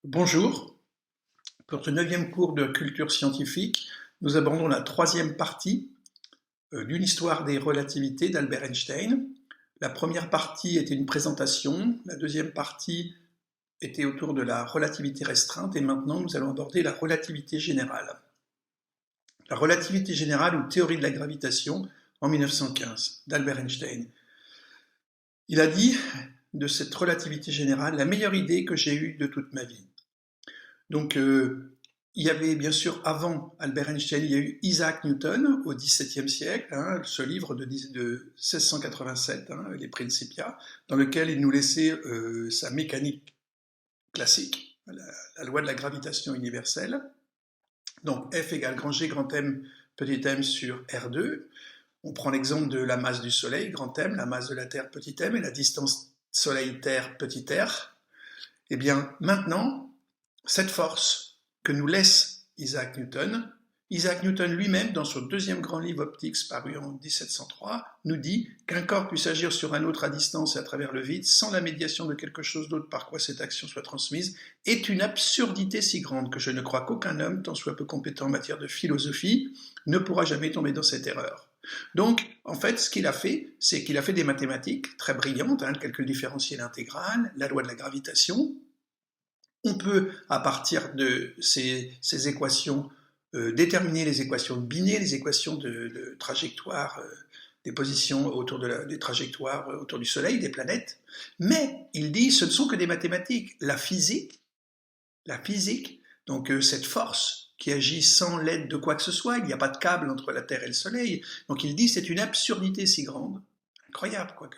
Bonjour, pour ce 9e cours de culture scientifique, nous abordons la 3e partie d'une histoire des relativités d'Albert Einstein. La première partie était une présentation, la deuxième partie était autour de la relativité restreinte et maintenant nous allons aborder la relativité générale. La relativité générale ou théorie de la gravitation en 1915 d'Albert Einstein. Il a dit de cette relativité générale la meilleure idée que j'ai eue de toute ma vie. Donc, il y avait bien sûr, avant Albert Einstein, il y a eu Isaac Newton au XVIIe siècle, ce livre de 1687, les Principia, dans lequel il nous laissait sa mécanique classique, la loi de la gravitation universelle. Donc F égale grand G, grand M, petit m sur R2. On prend l'exemple de la masse du Soleil, grand M, la masse de la Terre, petit m, et la distance Soleil-Terre, petit r. Eh bien, maintenant, cette force que nous laisse Isaac Newton lui-même, dans son deuxième grand livre Optics paru en 1703, nous dit qu'un corps puisse agir sur un autre à distance et à travers le vide, sans la médiation de quelque chose d'autre par quoi cette action soit transmise, est une absurdité si grande que je ne crois qu'aucun homme, tant soit peu compétent en matière de philosophie, ne pourra jamais tomber dans cette erreur. Donc, en fait, ce qu'il a fait, c'est qu'il a fait des mathématiques très brillantes, le calcul différentiel intégral, la loi de la gravitation. On peut, à partir de ces équations, déterminer les équations de Binet, les équations de trajectoire, des positions autour des trajectoires autour du Soleil, des planètes. Mais il dit, ce ne sont que des mathématiques. La physique, donc cette force qui agit sans l'aide de quoi que ce soit, il n'y a pas de câble entre la Terre et le Soleil. Donc il dit, c'est une absurdité si grande, incroyable, quoi,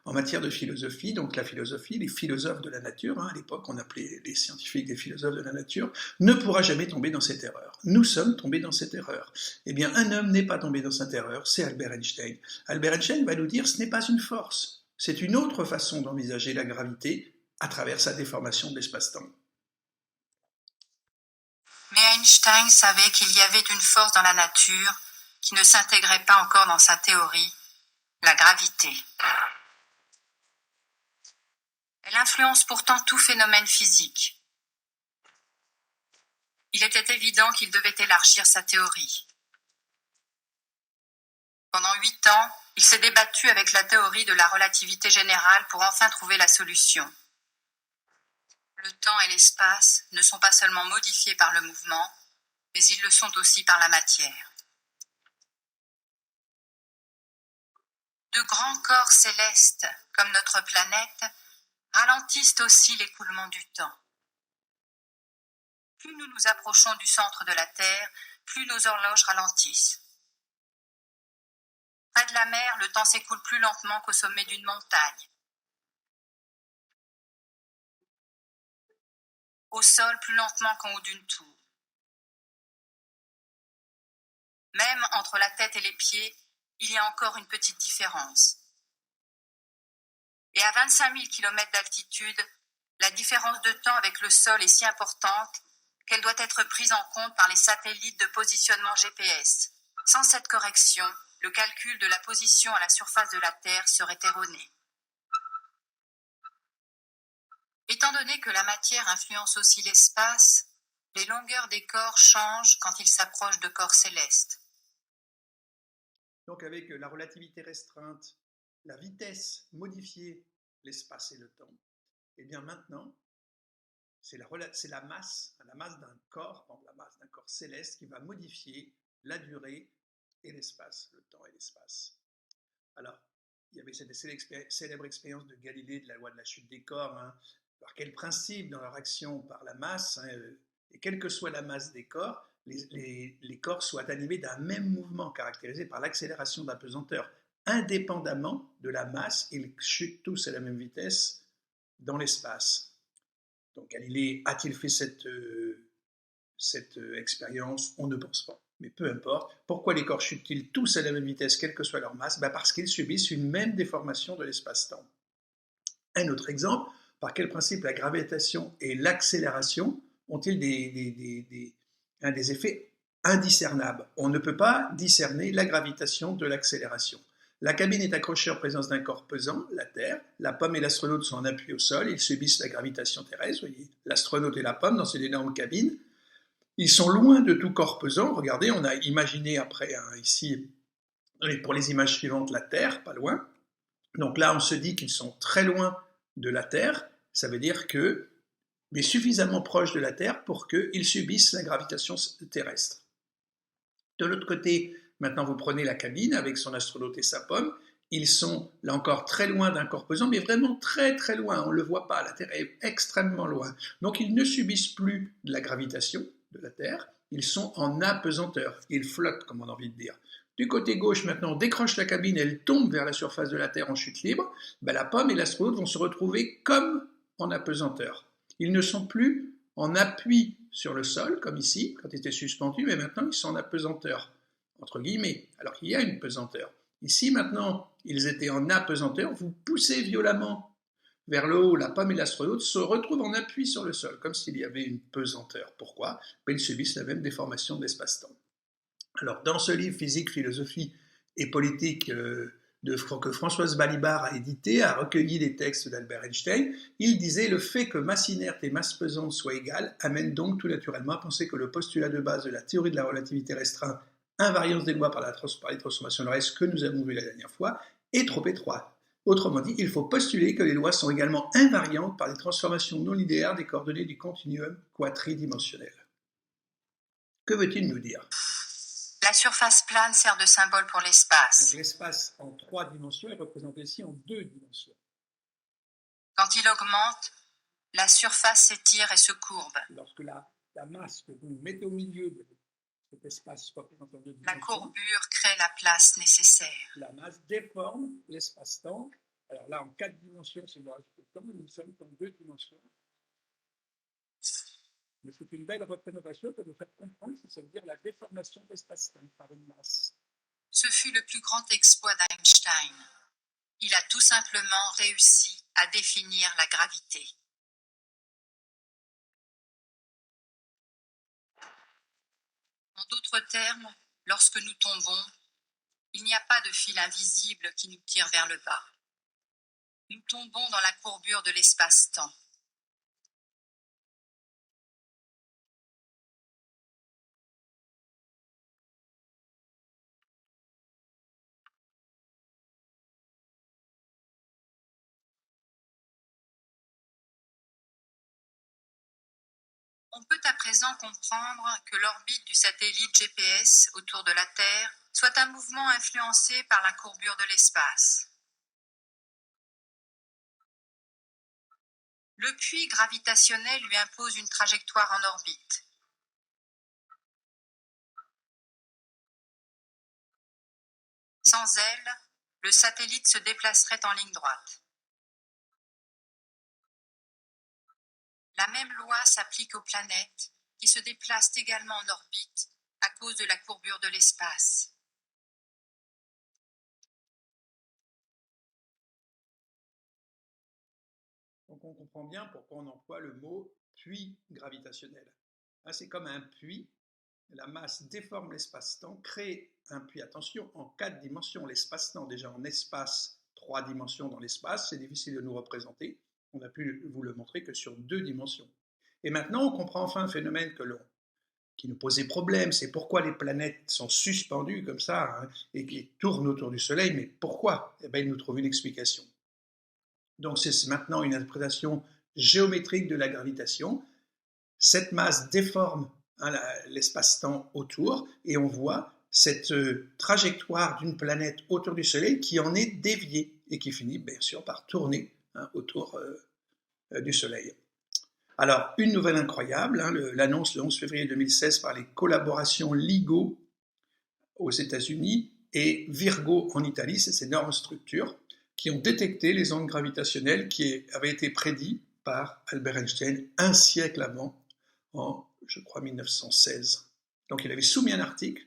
en matière de philosophie. Donc la philosophie, les philosophes de la nature, à l'époque on appelait les scientifiques des philosophes de la nature, ne pourra jamais tomber dans cette erreur. Nous sommes tombés dans cette erreur. Eh bien, un homme n'est pas tombé dans cette erreur, c'est Albert Einstein. Albert Einstein va nous dire, ce n'est pas une force, c'est une autre façon d'envisager la gravité à travers sa déformation de l'espace-temps. Mais Einstein savait qu'il y avait une force dans la nature qui ne s'intégrait pas encore dans sa théorie, la gravité. Elle influence pourtant tout phénomène physique. Il était évident qu'il devait élargir sa théorie. Pendant 8 ans, il s'est débattu avec la théorie de la relativité générale pour enfin trouver la solution. Le temps et l'espace ne sont pas seulement modifiés par le mouvement, mais ils le sont aussi par la matière. De grands corps célestes, comme notre planète, ralentissent aussi l'écoulement du temps. Plus nous nous approchons du centre de la Terre, plus nos horloges ralentissent. Près de la mer, le temps s'écoule plus lentement qu'au sommet d'une montagne. Au sol, plus lentement qu'en haut d'une tour. Même entre la tête et les pieds, il y a encore une petite différence. Et à 25 000 km d'altitude, la différence de temps avec le sol est si importante qu'elle doit être prise en compte par les satellites de positionnement GPS. Sans cette correction, le calcul de la position à la surface de la Terre serait erroné. Étant donné que la matière influence aussi l'espace, les longueurs des corps changent quand ils s'approchent de corps célestes. Donc avec la relativité restreinte, la vitesse modifiait l'espace et le temps. Et bien maintenant, c'est la masse d'un corps, la masse d'un corps céleste qui va modifier la durée et l'espace, le temps et l'espace. Alors, il y avait cette célèbre expérience de Galilée de la loi de la chute des corps, par quel principe dans leur action par la masse, et quelle que soit la masse des corps, les corps soient animés d'un même mouvement caractérisé par l'accélération de la pesanteur, indépendamment de la masse, ils chutent tous à la même vitesse dans l'espace. Donc Galilée a-t-il fait cette expérience? On ne pense pas. Mais peu importe. Pourquoi les corps chutent-ils tous à la même vitesse, quelle que soit leur masse? Parce qu'ils subissent une même déformation de l'espace-temps. Un autre exemple, par quel principe la gravitation et l'accélération ont-ils des effets indiscernables? On ne peut pas discerner la gravitation de l'accélération. La cabine est accrochée en présence d'un corps pesant, la Terre. La pomme et l'astronaute sont en appui au sol. Ils subissent la gravitation terrestre. Vous voyez, l'astronaute et la pomme dans cette énorme cabine. Ils sont loin de tout corps pesant. Regardez, on a imaginé après, ici, pour les images suivantes, la Terre, pas loin. Donc là, on se dit qu'ils sont très loin de la Terre. Ça veut dire que, mais suffisamment proches de la Terre pour qu'ils subissent la gravitation terrestre. De l'autre côté, maintenant vous prenez la cabine avec son astronaute et sa pomme. Ils sont là encore très loin d'un corps pesant, mais vraiment très très loin. On ne le voit pas, la Terre est extrêmement loin. Donc ils ne subissent plus de la gravitation de la Terre, ils sont en apesanteur. Ils flottent, comme on a envie de dire. Du côté gauche, maintenant, on décroche la cabine, elle tombe vers la surface de la Terre en chute libre. La pomme et l'astronaute vont se retrouver comme en apesanteur. Ils ne sont plus en appui sur le sol, comme ici, quand ils étaient suspendus, mais maintenant ils sont en apesanteur, entre guillemets, alors qu'il y a une pesanteur. Ici, maintenant, ils étaient en apesanteur, vous poussez violemment vers le haut, la pomme et l'astronaute se retrouvent en appui sur le sol, comme s'il y avait une pesanteur. Pourquoi ? Ils subissent la même déformation de l'espace-temps. Alors, dans ce livre Physique, philosophie et politique que Françoise Balibar a édité, a recueilli les textes d'Albert Einstein, il disait « Le fait que masse inerte et masse pesante soient égales amène donc tout naturellement à penser que le postulat de base de la théorie de la relativité restreinte, invariance des lois par les transformations de reste que nous avons vu la dernière fois, est trop étroit. Autrement dit, il faut postuler que les lois sont également invariantes par les transformations non linéaires des coordonnées du continuum quadridimensionnel. » Que veut-il nous dire ? La surface plane sert de symbole pour l'espace. Donc l'espace en 3 dimensions est représenté ici en 2 dimensions. Quand il augmente, la surface s'étire et se courbe. Lorsque la masse que vous mettez au milieu de cet espace représenté en 2 dimensions, la courbure crée la place nécessaire. La masse déforme l'espace-temps. Alors là, en 4 dimensions, c'est moi, nous sommes en 2 dimensions. Mais c'est une belle représentation que nous faire comprendre, ça veut dire la déformation de l'espace-temps par une masse. Ce fut le plus grand exploit d'Einstein. Il a tout simplement réussi à définir la gravité. En d'autres termes, lorsque nous tombons, il n'y a pas de fil invisible qui nous tire vers le bas. Nous tombons dans la courbure de l'espace-temps. On peut à présent comprendre que l'orbite du satellite GPS autour de la Terre soit un mouvement influencé par la courbure de l'espace. Le puits gravitationnel lui impose une trajectoire en orbite. Sans elle, le satellite se déplacerait en ligne droite. La même loi s'applique aux planètes, qui se déplacent également en orbite à cause de la courbure de l'espace. Donc on comprend bien pourquoi on emploie le mot puits gravitationnel. C'est comme un puits, la masse déforme l'espace-temps, crée un puits, attention, en 4 dimensions. L'espace-temps, déjà en espace, 3 dimensions dans l'espace, c'est difficile de nous représenter. On a pu vous le montrer que sur 2 dimensions. Et maintenant, on comprend enfin un phénomène qui nous posait problème, c'est pourquoi les planètes sont suspendues comme ça et qui tournent autour du Soleil. Mais pourquoi ? Il nous trouve une explication. Donc c'est maintenant une interprétation géométrique de la gravitation. Cette masse déforme l'espace-temps autour et on voit cette trajectoire d'une planète autour du Soleil qui en est déviée et qui finit bien sûr par tourner autour du Soleil. Alors, une nouvelle incroyable, l'annonce le 11 février 2016 par les collaborations LIGO aux États-Unis et Virgo en Italie, c'est ces énormes structures qui ont détecté les ondes gravitationnelles qui avaient été prédites par Albert Einstein un siècle avant, en, je crois, 1916. Donc il avait soumis un article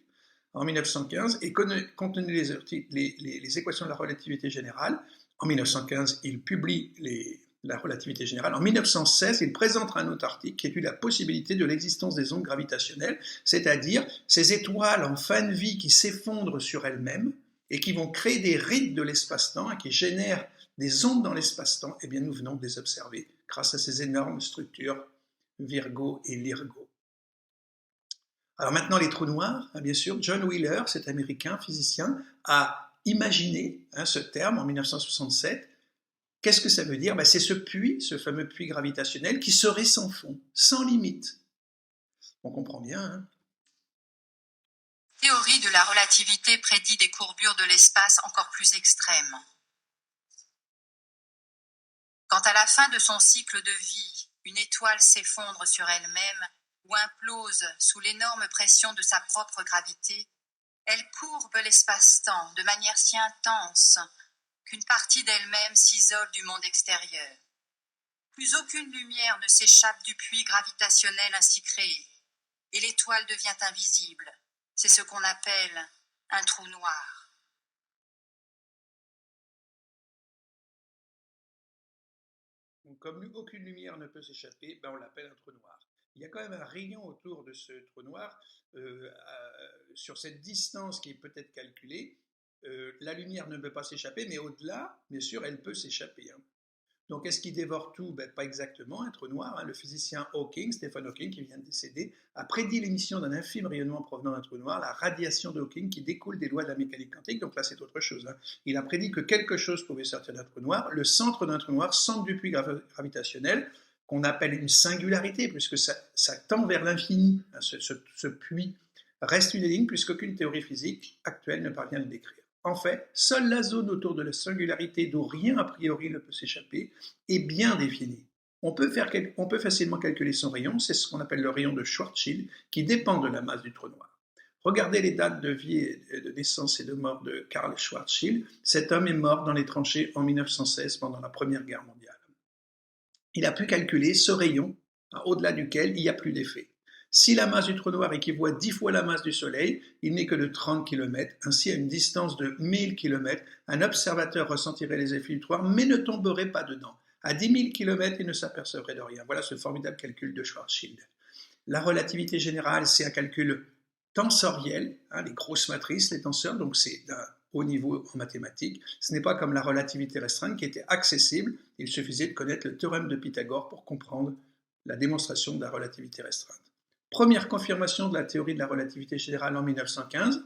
en 1915 et compte tenu les équations de la relativité générale, en 1915, il publie la relativité générale. En 1916, il présente un autre article qui étudie la possibilité de l'existence des ondes gravitationnelles, c'est-à-dire ces étoiles en fin de vie qui s'effondrent sur elles-mêmes et qui vont créer des rides de l'espace-temps et qui génèrent des ondes dans l'espace-temps, eh bien nous venons de les observer grâce à ces énormes structures Virgo et Lirgo. Alors maintenant les trous noirs, bien sûr, John Wheeler, cet américain physicien, a imaginé ce terme en 1967. Qu'est-ce que ça veut dire? C'est ce puits, ce fameux puits gravitationnel qui serait sans fond, sans limite. On comprend bien, hein? La théorie de la relativité prédit des courbures de l'espace encore plus extrêmes. Quand à la fin de son cycle de vie, une étoile s'effondre sur elle-même ou implose sous l'énorme pression de sa propre gravité, elle courbe l'espace-temps de manière si intense qu'une partie d'elle-même s'isole du monde extérieur. Plus aucune lumière ne s'échappe du puits gravitationnel ainsi créé, et l'étoile devient invisible. C'est ce qu'on appelle un trou noir. Donc, comme aucune lumière ne peut s'échapper, on l'appelle un trou noir. Il y a quand même un rayon autour de ce trou noir, sur cette distance qui est peut-être calculée. La lumière ne peut pas s'échapper, mais au-delà, bien sûr, elle peut s'échapper. Donc, est-ce qu'il dévore tout? Pas exactement, un trou noir. Le physicien Hawking, Stephen Hawking, qui vient de décéder, a prédit l'émission d'un infime rayonnement provenant d'un trou noir, la radiation de Hawking, qui découle des lois de la mécanique quantique. Donc là, c'est autre chose. Il a prédit que quelque chose pouvait sortir d'un trou noir. Le centre d'un trou noir, centre du puits gravitationnel, qu'on appelle une singularité, puisque ça tend vers l'infini. Ce puits reste une énigme, puisqu'aucune théorie physique actuelle ne parvient à le décrire. En fait, seule la zone autour de la singularité d'où rien a priori ne peut s'échapper est bien définie. On peut facilement calculer son rayon, c'est ce qu'on appelle le rayon de Schwarzschild, qui dépend de la masse du trou noir. Regardez les dates de vie, de naissance et de mort de Karl Schwarzschild. Cet homme est mort dans les tranchées en 1916 pendant la Première Guerre mondiale. Il a pu calculer ce rayon, au-delà duquel il n'y a plus d'effet. Si la masse du trou noir équivaut à 10 fois la masse du Soleil, il n'est que de 30 km. Ainsi, à une distance de 1000 km, un observateur ressentirait les effets du trou noir, mais ne tomberait pas dedans. À 10 000 km, il ne s'apercevrait de rien. Voilà ce formidable calcul de Schwarzschild. La relativité générale, c'est un calcul tensoriel, les grosses matrices, les tenseurs, donc c'est d'un haut niveau en mathématiques. Ce n'est pas comme la relativité restreinte qui était accessible. Il suffisait de connaître le théorème de Pythagore pour comprendre la démonstration de la relativité restreinte. Première confirmation de la théorie de la relativité générale en 1915,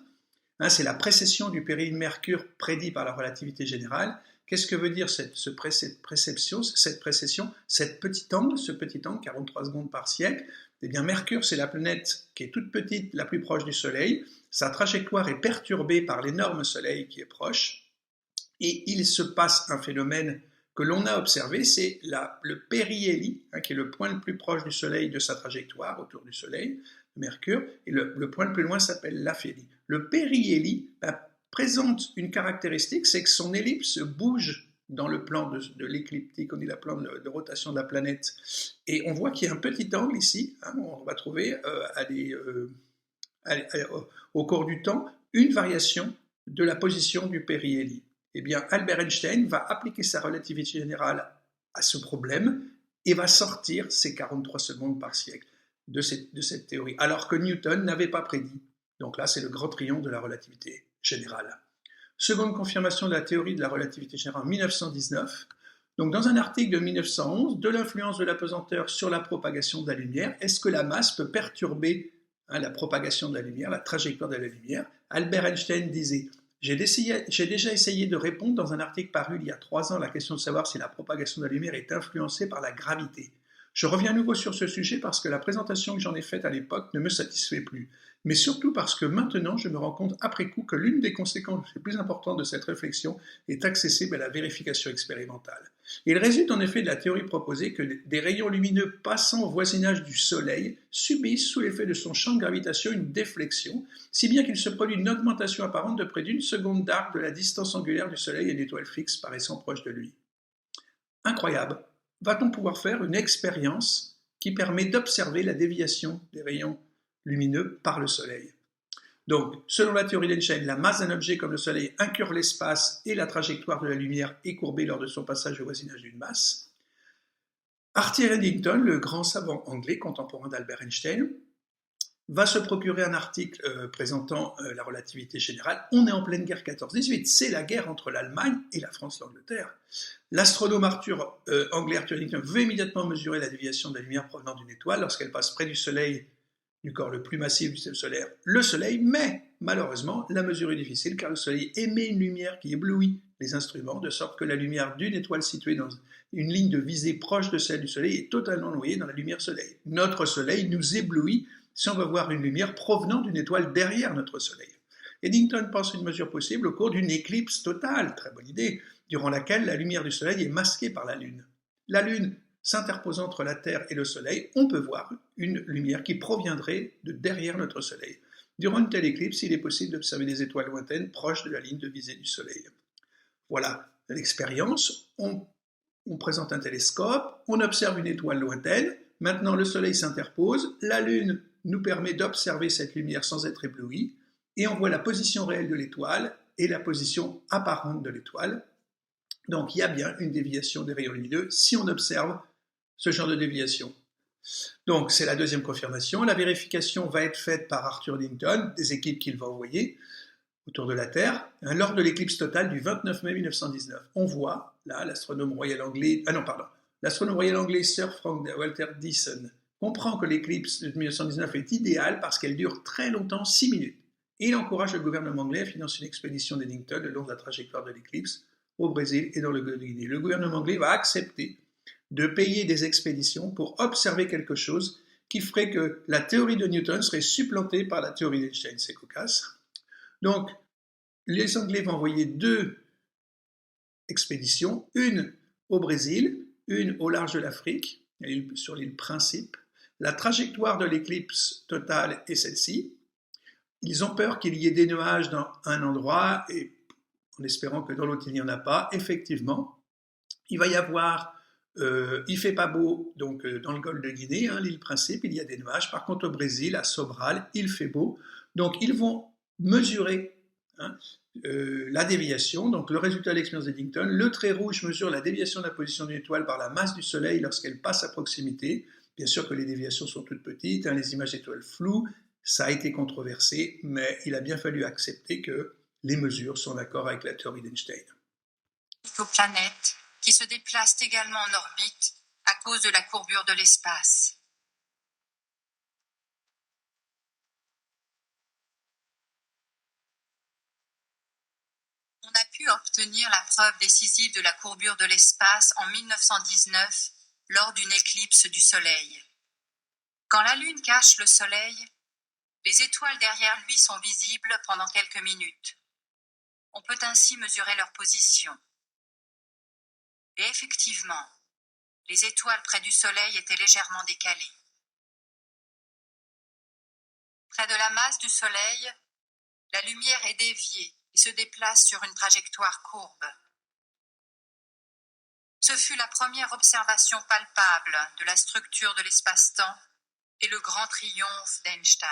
c'est la précession du périhélie de Mercure prédit par la relativité générale. Qu'est-ce que veut dire cette précession, ce petit angle, 43 secondes par siècle? Eh bien, Mercure, c'est la planète qui est toute petite, la plus proche du Soleil. Sa trajectoire est perturbée par l'énorme Soleil qui est proche. Et il se passe un phénomène que l'on a observé, c'est le périhélie, qui est le point le plus proche du Soleil de sa trajectoire autour du Soleil, Mercure, et le point le plus loin s'appelle l'aphélie. Le périhélie présente une caractéristique, c'est que son ellipse bouge dans le plan de l'écliptique, on dit le plan de rotation de la planète, et on voit qu'il y a un petit angle ici, on va trouver au cours du temps une variation de la position du périhélie. Eh bien, Albert Einstein va appliquer sa relativité générale à ce problème et va sortir ces 43 secondes par siècle de cette théorie, alors que Newton n'avait pas prédit. Donc là, c'est le grand triomphe de la relativité générale. Seconde confirmation de la théorie de la relativité générale en 1919. Donc, dans un article de 1911, de l'influence de la pesanteur sur la propagation de la lumière, est-ce que la masse peut perturber la propagation de la lumière, la trajectoire de la lumière? Albert Einstein disait: j'ai déjà essayé de répondre dans un article paru il y a 3 ans à la question de savoir si la propagation de la lumière est influencée par la gravité. Je reviens à nouveau sur ce sujet parce que la présentation que j'en ai faite à l'époque ne me satisfait plus, mais surtout parce que maintenant je me rends compte après coup que l'une des conséquences les plus importantes de cette réflexion est accessible à la vérification expérimentale. Il résulte en effet de la théorie proposée que des rayons lumineux passant au voisinage du Soleil subissent sous l'effet de son champ de gravitation une déflexion, si bien qu'il se produit une augmentation apparente de près d'1 seconde d'arc de la distance angulaire du Soleil à une étoile fixe paraissant proche de lui. Incroyable! Va-t-on pouvoir faire une expérience qui permet d'observer la déviation des rayons lumineux par le Soleil? Donc, selon la théorie d'Einstein, la masse d'un objet comme le Soleil incurve l'espace et la trajectoire de la lumière est courbée lors de son passage au voisinage d'une masse. Arthur Eddington, le grand savant anglais contemporain d'Albert Einstein, va se procurer un article présentant la relativité générale. On est en pleine guerre 14-18, c'est la guerre entre l'Allemagne et la France et l'Angleterre. L'astronome anglais Arthur Eddington veut immédiatement mesurer la déviation de la lumière provenant d'une étoile lorsqu'elle passe près du Soleil, du corps le plus massif du système solaire, le Soleil, mais malheureusement, la mesure est difficile car le Soleil émet une lumière qui éblouit les instruments, de sorte que la lumière d'une étoile située dans une ligne de visée proche de celle du Soleil est totalement noyée dans la lumière Soleil. Notre Soleil nous éblouit si on veut voir une lumière provenant d'une étoile derrière notre Soleil. Eddington pense une mesure possible au cours d'une éclipse totale, très bonne idée, durant laquelle la lumière du Soleil est masquée par la Lune. La Lune s'interposant entre la Terre et le Soleil, on peut voir une lumière qui proviendrait de derrière notre Soleil. Durant une telle éclipse, il est possible d'observer des étoiles lointaines proches de la ligne de visée du Soleil. Voilà l'expérience. On présente un télescope, on observe une étoile lointaine, maintenant le Soleil s'interpose, la Lune nous permet d'observer cette lumière sans être ébloui, et on voit la position réelle de l'étoile et la position apparente de l'étoile. Donc il y a bien une déviation des rayons lumineux si on observe ce genre de déviation. Donc c'est la deuxième confirmation. La vérification va être faite par Arthur Eddington, des équipes qu'il va envoyer autour de la Terre, lors de l'éclipse totale du 29 mai 1919. On voit, là, l'astronome royal anglais, l'astronome royal anglais Sir Frank Walter Dyson comprend que l'éclipse de 1919 est idéale parce qu'elle dure très longtemps, 6 minutes. Et il encourage le gouvernement anglais à financer une expédition d'Eddington le long de la trajectoire de l'éclipse au Brésil et dans le golfe de Guinée. Le gouvernement anglais va accepter de payer des expéditions pour observer quelque chose qui ferait que la théorie de Newton serait supplantée par la théorie d'Einstein. C'est cocasse. Donc, les Anglais vont envoyer 2 expéditions, une au Brésil, une au large de l'Afrique, sur l'île Principe. La trajectoire de l'éclipse totale est celle-ci. Ils ont peur qu'il y ait des nuages dans un endroit, et en espérant que dans l'autre il n'y en a pas. Effectivement, il va y avoir, il fait pas beau donc dans le golfe de Guinée, l'île Principe, il y a des nuages. Par contre au Brésil, à Sobral, il fait beau. Donc ils vont mesurer la déviation, donc le résultat de l'expérience d'Eddington. Le trait rouge mesure la déviation de la position d'une étoile par la masse du Soleil lorsqu'elle passe à proximité. Bien sûr que les déviations sont toutes petites, les images d'étoiles floues, ça a été controversé, mais il a bien fallu accepter que les mesures sont d'accord avec la théorie d'Einstein. Aux planètes qui se déplacent également en orbite à cause de la courbure de l'espace. On a pu obtenir la preuve décisive de la courbure de l'espace en 1919 lors d'une éclipse du Soleil. Quand la Lune cache le Soleil, les étoiles derrière lui sont visibles pendant quelques minutes. On peut ainsi mesurer leur position. Et effectivement, les étoiles près du Soleil étaient légèrement décalées. Près de la masse du Soleil, la lumière est déviée et se déplace sur une trajectoire courbe. Ce fut la première observation palpable de la structure de l'espace-temps et le grand triomphe d'Einstein.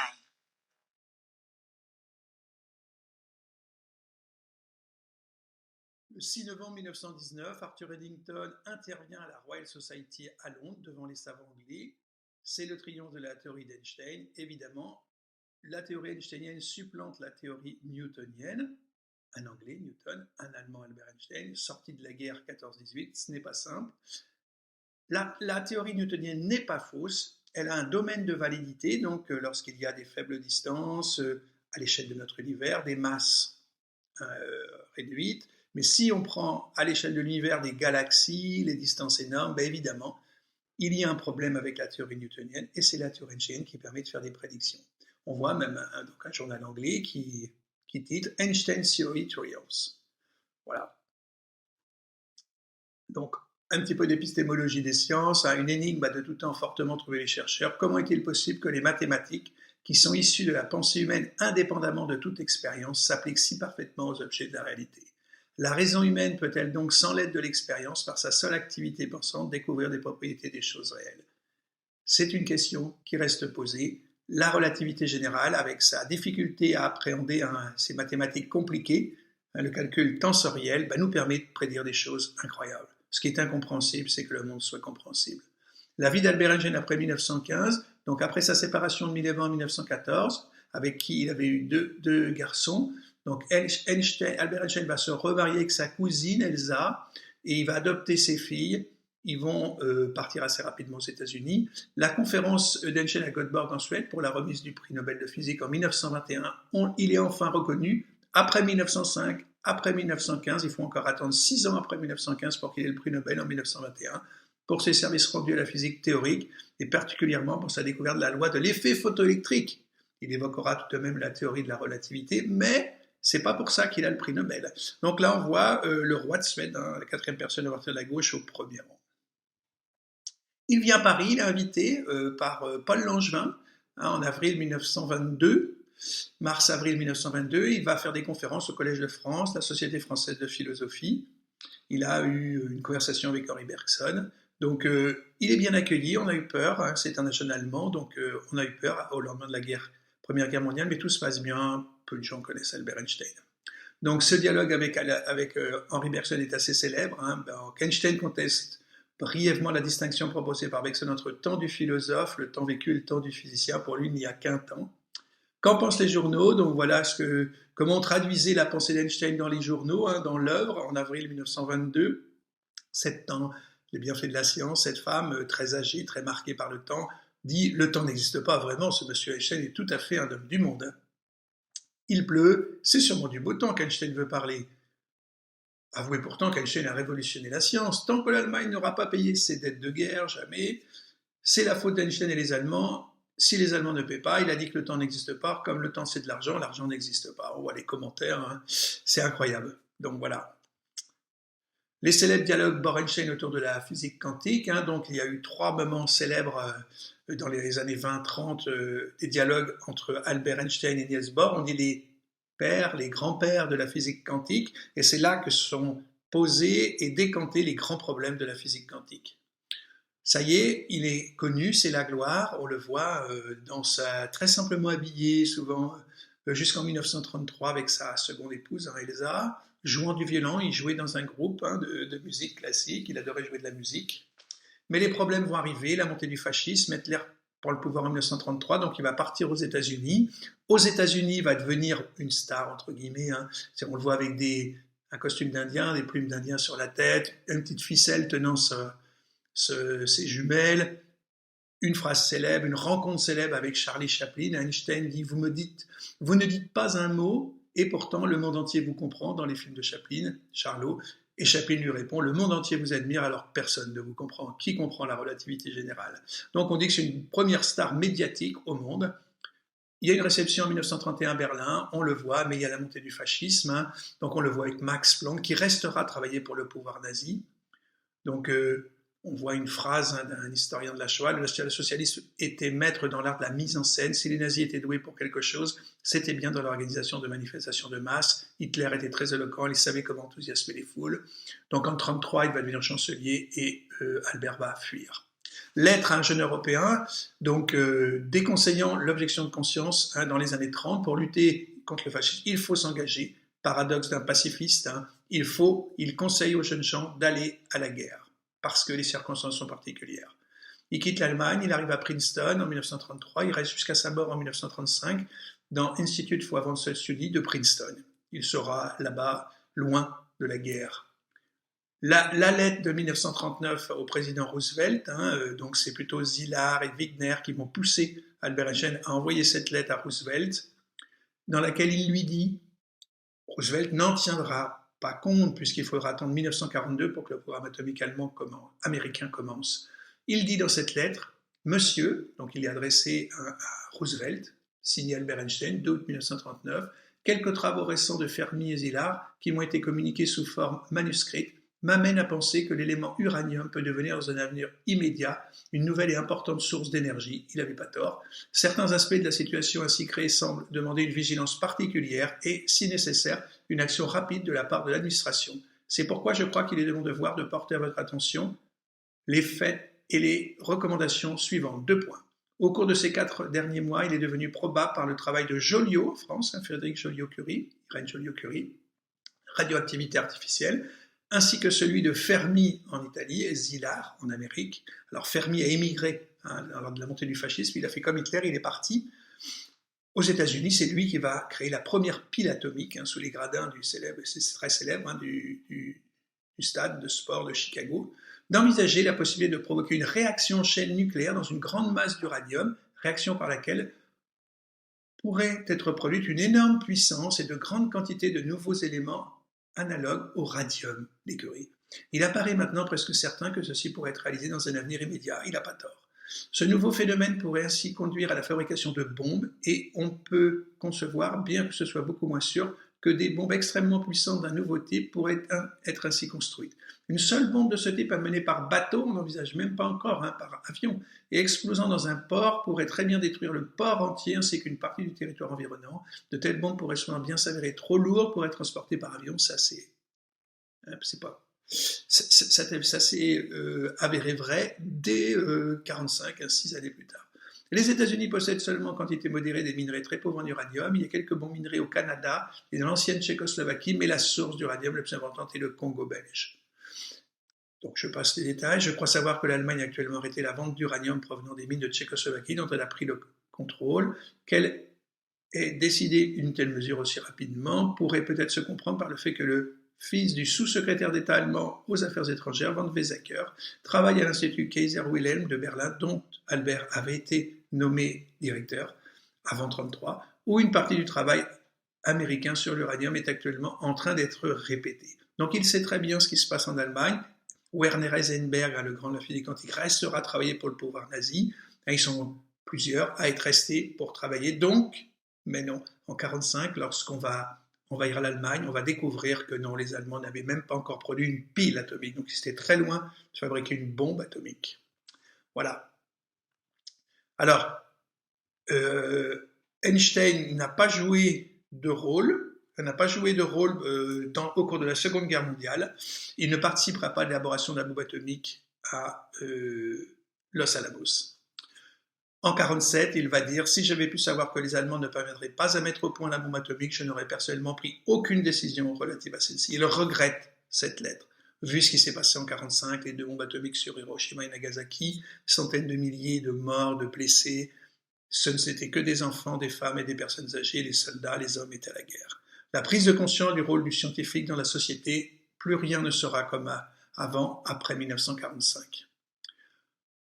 Le 6 novembre 1919, Arthur Eddington intervient à la Royal Society à Londres devant les savants anglais. C'est le triomphe de la théorie d'Einstein. Évidemment, la théorie einsteinienne supplante la théorie newtonienne. Un Anglais, Newton, un Allemand, Albert Einstein, sorti de la guerre 14-18, ce n'est pas simple. La théorie newtonienne n'est pas fausse, elle a un domaine de validité, donc lorsqu'il y a des faibles distances à l'échelle de notre univers, des masses réduites, mais si on prend à l'échelle de l'univers des galaxies, les distances énormes, bien évidemment, il y a un problème avec la théorie newtonienne, et c'est la théorie einsteinienne qui permet de faire des prédictions. On voit même un journal anglais qui titre Einstein Theory Triumphs. Voilà. Donc, un petit peu d'épistémologie des sciences, une énigme a de tout temps fortement trouvé les chercheurs. Comment est-il possible que les mathématiques, qui sont issues de la pensée humaine indépendamment de toute expérience, s'appliquent si parfaitement aux objets de la réalité? La raison humaine peut-elle donc, sans l'aide de l'expérience, par sa seule activité pensante, découvrir des propriétés des choses réelles? C'est une question qui reste posée. La relativité générale, avec sa difficulté à appréhender ces mathématiques compliquées, le calcul tensoriel, nous permet de prédire des choses incroyables. Ce qui est incompréhensible, c'est que le monde soit compréhensible. La vie d'Albert Einstein après 1915 Donc après sa séparation de Milevand en 1914, avec qui il avait eu deux garçons, donc Albert Einstein va se remarier avec sa cousine Elsa et il va adopter ses filles. Ils vont partir assez rapidement aux États-Unis. La conférence d'Einstein à Göteborg en Suède pour la remise du prix Nobel de physique en 1921, il est enfin reconnu. Après 1905, après 1915, il faut encore attendre 6 ans après 1915 pour qu'il ait le prix Nobel en 1921 pour ses services rendus à la physique théorique et particulièrement pour sa découverte de la loi de l'effet photoélectrique. Il évoquera tout de même la théorie de la relativité, mais c'est pas pour ça qu'il a le prix Nobel. Donc là, on voit le roi de Suède, la 4e personne à partir de la gauche, au premier rang. Il vient à Paris, il est invité par Paul Langevin en avril 1922, mars-avril 1922. Il va faire des conférences au Collège de France, la Société française de philosophie. Il a eu une conversation avec Henri Bergson. Donc il est bien accueilli, on a eu peur, c'est un jeune Allemand, donc on a eu peur au lendemain de la Première Guerre mondiale, mais tout se passe bien, peu de gens connaissent Albert Einstein. Donc ce dialogue avec Henri Bergson est assez célèbre. Einstein conteste brièvement la distinction proposée par Bergson entre le temps du philosophe, le temps vécu et le temps du physicien. Pour lui, il n'y a qu'un temps. Qu'en pensent les journaux? Donc voilà comment on traduisait la pensée d'Einstein dans les journaux, dans l'œuvre, en avril 1922. 7 ans, les bienfaits de la science, cette femme très âgée, très marquée par le temps, dit « Le temps n'existe pas vraiment, ce monsieur Einstein est tout à fait un homme du monde. » Il pleut, c'est sûrement du beau temps qu'Einstein veut parler. Avouez pourtant qu'Einstein a révolutionné la science. Tant que l'Allemagne n'aura pas payé ses dettes de guerre, jamais. C'est la faute d'Einstein et les Allemands. Si les Allemands ne paient pas, il a dit que le temps n'existe pas. Comme le temps c'est de l'argent n'existe pas. On voit les commentaires, c'est incroyable. Donc voilà. Les célèbres dialogues Bohr-Einstein autour de la physique quantique. Donc il y a eu 3 moments célèbres dans les années 20-30, des dialogues entre Albert Einstein et Niels Bohr. On dit les grands-pères de la physique quantique, et c'est là que sont posés et décantés les grands problèmes de la physique quantique. Ça y est, il est connu, c'est la gloire, on le voit très simplement habillé, souvent jusqu'en 1933 avec sa seconde épouse, Elsa, jouant du violon. Il jouait dans un groupe de musique classique, il adorait jouer de la musique. Mais les problèmes vont arriver, la montée du fascisme, Hitler pour le pouvoir en 1933, donc il va partir aux États-Unis. Aux États-Unis, il va devenir une star, entre guillemets. On le voit avec un costume d'Indien, des plumes d'Indien sur la tête, une petite ficelle tenant ses jumelles, une phrase célèbre, une rencontre célèbre avec Charlie Chaplin. Einstein dit « Vous ne dites pas un mot, et pourtant le monde entier vous comprend » dans les films de Chaplin, Charlot. Et Chaplin lui répond « Le monde entier vous admire, alors personne ne vous comprend. Qui comprend la relativité générale ?» Donc on dit que c'est une première star médiatique au monde. Il y a une réception en 1931 à Berlin, on le voit, mais il y a la montée du fascisme. Donc on le voit avec Max Planck, qui restera travailler pour le pouvoir nazi. Donc on voit une phrase d'un historien de la Shoah: le socialisme était maître dans l'art de la mise en scène. Si les nazis étaient doués pour quelque chose, c'était bien dans l'organisation de manifestations de masse. Hitler était très éloquent, il savait comment enthousiasmer les foules. Donc en 1933, il va devenir chancelier et Albert va fuir. Lettre à un jeune Européen, donc déconseillant l'objection de conscience dans les années 30. Pour lutter contre le fascisme, il faut s'engager. Paradoxe d'un pacifiste, il conseille aux jeunes gens d'aller à la guerre, parce que les circonstances sont particulières. Il quitte l'Allemagne, il arrive à Princeton en 1933, il reste jusqu'à sa mort en 1935 dans Institute for Advanced Study de Princeton. Il sera là-bas, loin de la guerre. La lettre de 1939 au président Roosevelt, donc c'est plutôt Szilard et Wigner qui vont pousser Albert Einstein à envoyer cette lettre à Roosevelt, dans laquelle il lui dit « Roosevelt n'en tiendra pas compte, puisqu'il faudra attendre 1942 pour que le programme atomique américain commence. » Il dit dans cette lettre « Monsieur », donc il est adressé à Roosevelt, signé Albert Einstein, 2 août 1939, « quelques travaux récents de Fermi et Szilard, qui m'ont été communiqués sous forme manuscrite, m'amènent à penser que l'élément uranium peut devenir dans un avenir immédiat une nouvelle et importante source d'énergie. » Il n'avait pas tort. Certains aspects de la situation ainsi créée semblent demander une vigilance particulière et, si nécessaire, une action rapide de la part de l'administration. C'est pourquoi je crois qu'il est de mon devoir de porter à votre attention les faits et les recommandations suivantes. 2 points. Au cours de ces 4 derniers mois, il est devenu probable par le travail de Joliot, en France, Frédéric Joliot-Curie, Irène Joliot-Curie, radioactivité artificielle, ainsi que celui de Fermi en Italie et Szilard en Amérique. Alors Fermi a émigré lors de la montée du fascisme, il a fait comme Hitler, il est parti aux États-Unis. C'est lui qui va créer la première pile atomique sous les gradins du célèbre, c'est très célèbre, du stade de sport de Chicago, d'envisager la possibilité de provoquer une réaction en chaîne nucléaire dans une grande masse d'uranium, réaction par laquelle pourrait être produite une énorme puissance et de grandes quantités de nouveaux éléments analogues au radium des Curie. Il apparaît maintenant presque certain que ceci pourrait être réalisé dans un avenir immédiat, il n'a pas tort. Ce nouveau phénomène pourrait ainsi conduire à la fabrication de bombes et on peut concevoir, bien que ce soit beaucoup moins sûr, que des bombes extrêmement puissantes d'un nouveau type pourraient être ainsi construites. Une seule bombe de ce type amenée par bateau, on n'envisage même pas encore par avion, et explosant dans un port pourrait très bien détruire le port entier ainsi qu'une partie du territoire environnant. De telles bombes pourraient souvent bien s'avérer trop lourdes pour être transportées par avion, ça s'est avéré vrai dès 1945, 6 années plus tard. Les États-Unis possèdent seulement en quantité modérée des minerais très pauvres en uranium. Il y a quelques bons minerais au Canada et dans l'ancienne Tchécoslovaquie, mais la source d'uranium la plus importante est le Congo belge. Donc je passe les détails. Je crois savoir que l'Allemagne a actuellement arrêté la vente d'uranium provenant des mines de Tchécoslovaquie dont elle a pris le contrôle. Qu'elle ait décidé une telle mesure aussi rapidement pourrait peut-être se comprendre par le fait que le fils du sous-secrétaire d'État allemand aux Affaires étrangères, von Weizsäcker, travaille à l'Institut Kaiser Wilhelm de Berlin, dont Albert avait été nommé directeur avant 1933, où une partie du travail américain sur l'uranium est actuellement en train d'être répétée. Donc il sait très bien ce qui se passe en Allemagne. Werner Heisenberg, le grand de la physique quantique, restera travailler pour le pouvoir nazi. Ils sont plusieurs à être restés pour travailler. Donc, mais non, en 1945, lorsqu'on va envahir l'Allemagne, on va découvrir que non, les Allemands n'avaient même pas encore produit une pile atomique. Donc, ils étaient très loin de fabriquer une bombe atomique. Voilà. Alors, Einstein n'a pas joué de rôle. Au cours de la Seconde Guerre mondiale. Il ne participera pas à l'élaboration de la bombe atomique à Los Alamos. En 1947, il va dire « Si j'avais pu savoir que les Allemands ne parviendraient pas à mettre au point la bombe atomique, je n'aurais personnellement pris aucune décision relative à celle-ci. » Il regrette cette lettre. Vu ce qui s'est passé en 1945, les 2 bombes atomiques sur Hiroshima et Nagasaki, centaines de milliers de morts, de blessés, ce n'étaient que des enfants, des femmes et des personnes âgées, les soldats, les hommes étaient à la guerre. La prise de conscience du rôle du scientifique dans la société, plus rien ne sera comme avant, après 1945.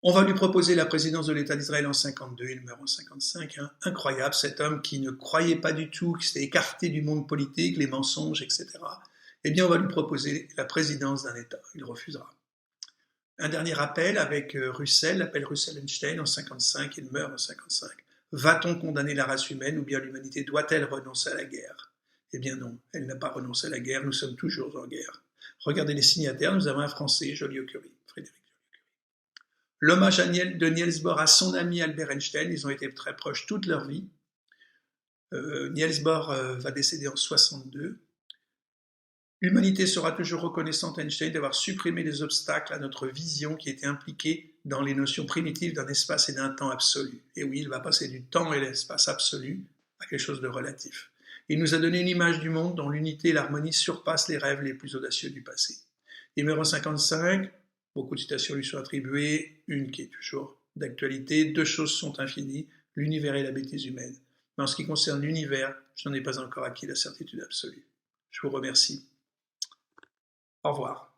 On va lui proposer la présidence de l'État d'Israël en 1952, il meurt en 1955. Incroyable, cet homme qui ne croyait pas du tout, qui s'était écarté du monde politique, les mensonges, etc. Eh bien, on va lui proposer la présidence d'un État. Il refusera. Un dernier appel avec Russell, l'appel Russell-Einstein en 1955, il meurt en 1955. Va-t-on condamner la race humaine ou bien l'humanité doit-elle renoncer à la guerre? Eh bien non, elle n'a pas renoncé à la guerre, nous sommes toujours en guerre. Regardez les signataires, nous avons un Français, Joliot-Curie, Frédéric Joliot-Curie. L'hommage de Niels Bohr à son ami Albert Einstein, ils ont été très proches toute leur vie. Niels Bohr va décéder en 1962. L'humanité sera toujours reconnaissante à Einstein d'avoir supprimé les obstacles à notre vision qui étaient impliqués dans les notions primitives d'un espace et d'un temps absolu. Et oui, il va passer du temps et l'espace absolu à quelque chose de relatif. Il nous a donné une image du monde dont l'unité et l'harmonie surpassent les rêves les plus audacieux du passé. Il meurt en 1955, beaucoup de citations lui sont attribuées, une qui est toujours d'actualité, 2 choses sont infinies, l'univers et la bêtise humaine. Mais en ce qui concerne l'univers, je n'en ai pas encore acquis la certitude absolue. Je vous remercie. Au revoir.